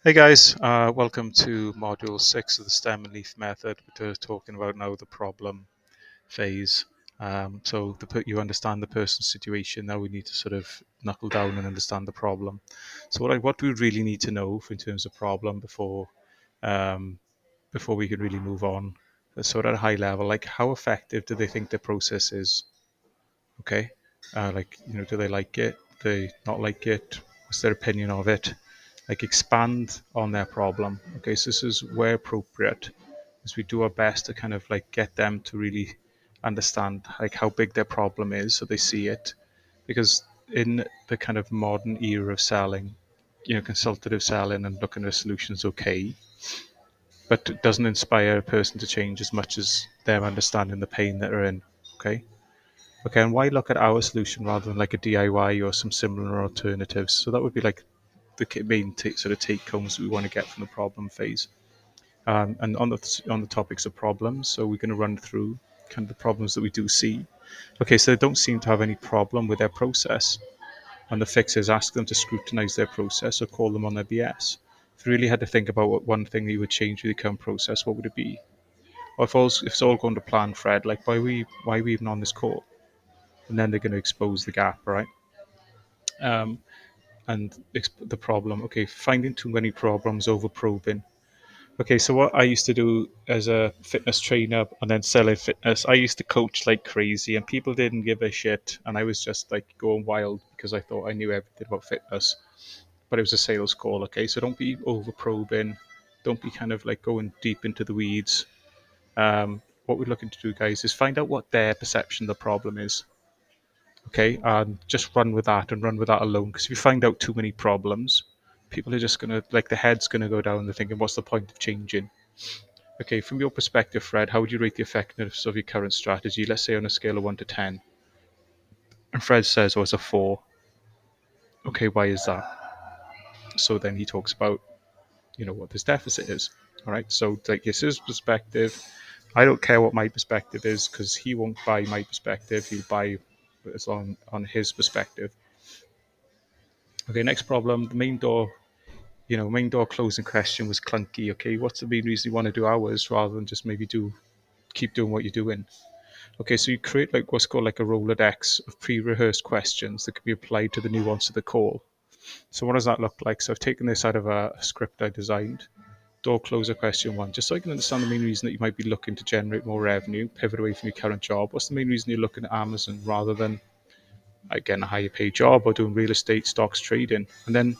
Hey guys, welcome to module 6 of the stem and leaf method. We're talking about now the problem phase. So you understand the person's situation, now we need to sort of knuckle down and understand the problem. So what do we really need to know in terms of problem um, before we can really move on? So at a high level, like how effective do they think the process is? Okay, do they like it? Do they not like it? What's their opinion of it? Like expand on their problem. Okay, so this is where appropriate, as we do our best to kind of like get them to really understand like how big their problem is, so they see it. Because in the kind of modern era of selling, consultative selling and looking at solutions, okay, but it doesn't inspire a person to change as much as them understanding the pain that they're in. Okay. Okay, and why look at our solution rather than like a DIY or some similar alternatives? So that would be like the main sort of take homes we want to get from the problem phase. And on the topics of problems, so we're going to run through kind of the problems that we do see. Okay, so they don't seem to have any problem with their process, and the fix is ask them to scrutinize their process or call them on their BS. If you really had to think about what one thing that you would change with the current process, what would it be? Or if it's all going to plan, Fred, like why are we even on this call? And then they're going to expose the gap, right? Um, and the problem. Okay, finding too many problems, over probing. Okay, so what I used to do as a fitness trainer and then selling fitness, I used to coach like crazy, and people didn't give a shit, and I was just like going wild because I thought I knew everything about fitness, but it was a sales call. Okay, so don't be over probing, don't be kind of like going deep into the weeds. What we're looking to do, guys, is find out what their perception of the problem is. Okay, and just run with that and run with that alone. Because if you find out too many problems, people are just gonna like the head's gonna go down. They're thinking, what's the point of changing? Okay, from your perspective, Fred, how would you rate the effectiveness of your current strategy? Let's say on a scale of 1 to 10. And Fred says, oh, it's a 4. Okay, why is that? So then he talks about, what this deficit is. All right, so like it's his perspective. I don't care what my perspective is because he won't buy my perspective. He'll buy as on his perspective. Okay, next problem. The main door closing question was clunky. Okay, what's the main reason you want to do hours rather than just maybe keep doing what you're doing? Okay, so you create like what's called like a Rolodex of pre-rehearsed questions that can be applied to the nuance of the call. So what does that look like? So I've taken this out of a script I designed. Door closer question one, just so I can understand the main reason that you might be looking to generate more revenue, pivot away from your current job. What's the main reason you're looking at Amazon rather than again a higher paid job or doing real estate, stocks, trading? And then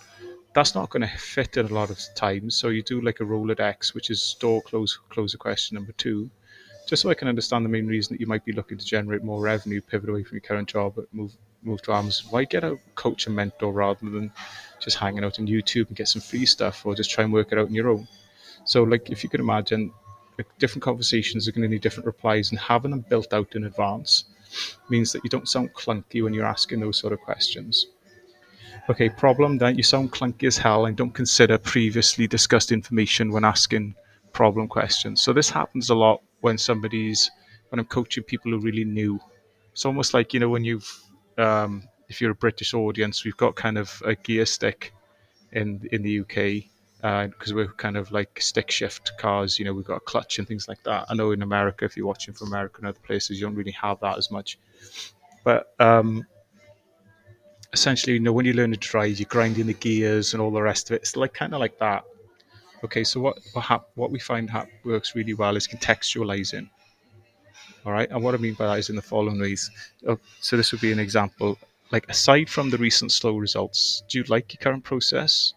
that's not going to fit in a lot of times. So you do like a Rolodex, which is door closer question number two, just so I can understand the main reason that you might be looking to generate more revenue, pivot away from your current job, but move to Amazon. Why get a coach and mentor rather than just hanging out on YouTube and get some free stuff, or just try and work it out on your own? So, like, if you could imagine, like, different conversations are going to need different replies, and having them built out in advance means that you don't sound clunky when you're asking those sort of questions. Okay, problem then, you sound clunky as hell and don't consider previously discussed information when asking problem questions. So this happens a lot when I'm coaching people who are really new. It's almost like, when if you're a British audience, we've got kind of a gear stick in the UK because we're kind of like stick shift cars. We've got a clutch and things like that. I know in America, if you're watching from America and other places, you don't really have that as much. But essentially, when you learn to drive, you're grinding the gears and all the rest of it. It's like kind of like that. Okay, so what we find works really well is contextualizing. All right, and what I mean by that is in the following ways. So this would be an example. Like aside from the recent slow results, do you like your current process?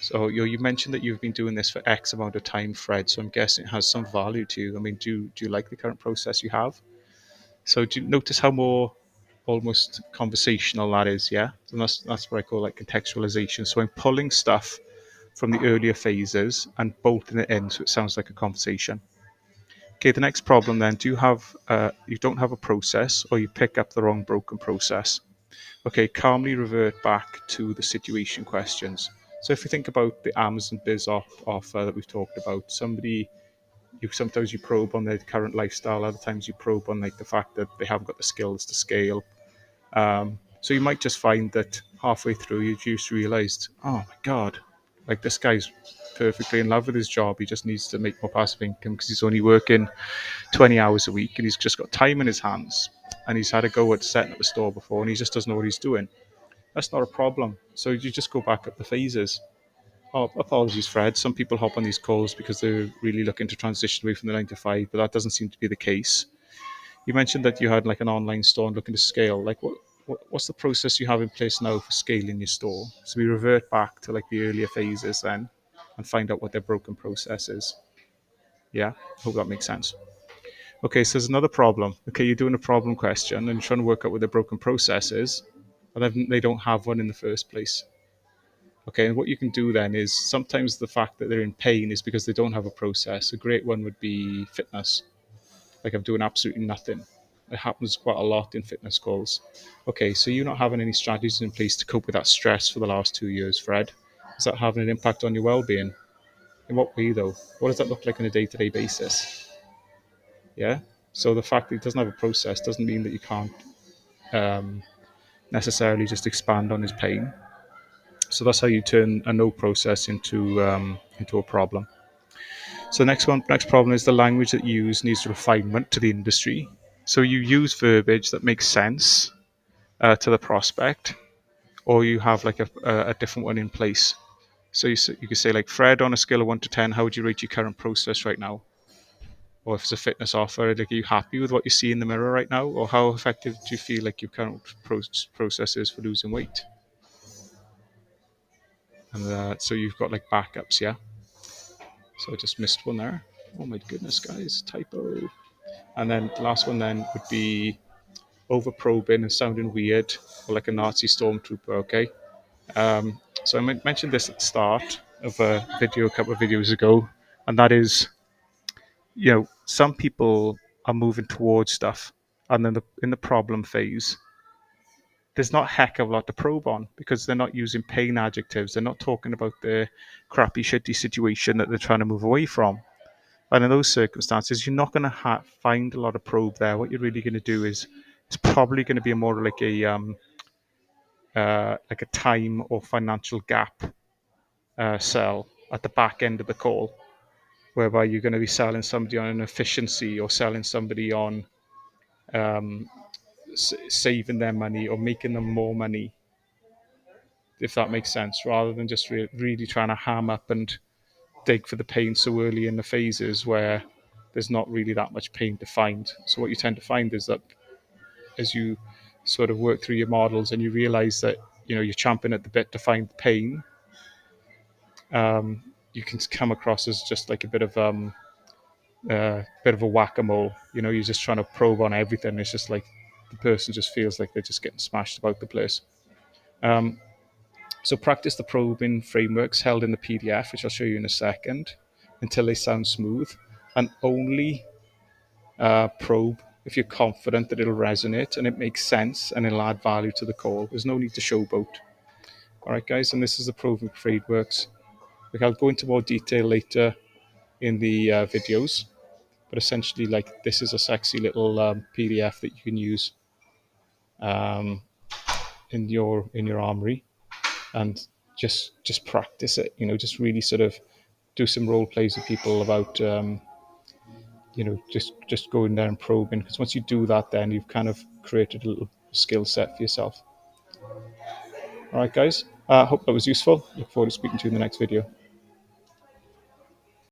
So you mentioned that you've been doing this for X amount of time, Fred. So I'm guessing it has some value to you. I mean, do you like the current process you have? So do you notice how more almost conversational that is? Yeah, and that's what I call like contextualization. So I'm pulling stuff from the earlier phases and bolting it in so it sounds like a conversation. Okay, the next problem then: you don't have a process, or you pick up the wrong broken process? Okay, calmly revert back to the situation questions. So if you think about the Amazon Biz offer that we've talked about, sometimes you probe on their current lifestyle, other times you probe on like the fact that they haven't got the skills to scale. So you might just find that halfway through you just realised, oh my god, Like, this guy's perfectly in love with his job. He just needs to make more passive income because he's only working 20 hours a week and he's just got time in his hands. And he's had a go at setting up a store before and he just doesn't know what he's doing. That's not a problem. So you just go back up the phases. Oh, apologies, Fred. Some people hop on these calls because they're really looking to transition away from the 9 to 5, but that doesn't seem to be the case. You mentioned that you had like an online store and looking to scale. Like, what's the process you have in place now for scaling your store? So we revert back to like the earlier phases then and find out what their broken process is. Yeah, hope that makes sense. Okay, so there's another problem. Okay, you're doing a problem question and you're trying to work out what their broken process is, and then they don't have one in the first place. Okay, and what you can do then is sometimes the fact that they're in pain is because they don't have a process. A great one would be fitness. Like, I'm doing absolutely nothing. It happens quite a lot in fitness calls. Okay, so you're not having any strategies in place to cope with that stress for the last 2 years, Fred. Is that having an impact on your well-being? In what way, though? What does that look like on a day-to-day basis? Yeah. So the fact that it doesn't have a process doesn't mean that you can't um, necessarily just expand on his pain. So that's how you turn a no process into a problem. So next problem is the language that you use needs refinement to the industry. So you use verbiage that makes sense to the prospect, or you have like a different one in place. So you could say like, Fred, on a scale of 1 to 10, how would you rate your current process right now? Or if it's a fitness offer, like, are you happy with what you see in the mirror right now? Or how effective do you feel like your current process is for losing weight? And so you've got like backups, yeah? So I just missed one there. Oh my goodness, guys, typo. And then the last one then would be over probing and sounding weird, or like a Nazi stormtrooper, okay? So I mentioned this at the start of a video a couple of videos ago, and that is, some people are moving towards stuff, and then in the problem phase, there's not a heck of a lot to probe on because they're not using pain adjectives. They're not talking about the crappy, shitty situation that they're trying to move away from. And in those circumstances, you're not going to find a lot of probe there. What you're really going to do is it's probably going to be more like a time or financial gap sell at the back end of the call, whereby you're going to be selling somebody on an efficiency or selling somebody on saving their money or making them more money, if that makes sense, rather than just really trying to ham up and dig for the pain so early in the phases where there's not really that much pain to find. So what you tend to find is that as you sort of work through your models and you realize that you're champing at the bit to find the pain, you can come across as just like a bit of a whack-a-mole. You're just trying to probe on everything. It's just like the person just feels like they're just getting smashed about the place. So practice the probing frameworks held in the PDF, which I'll show you in a second, until they sound smooth, and only probe if you're confident that it'll resonate and it makes sense and it'll add value to the call. There's no need to showboat. All right, guys, and this is the probing frameworks. I'll go into more detail later in the videos, but essentially, like, this is a sexy little PDF that you can use in your armory, and just practice it. Just really sort of do some role plays with people about just going there and probing, because once you do that, then you've kind of created a little skill set for yourself. All right, guys, I hope that was useful. Look forward to speaking to you in the next video.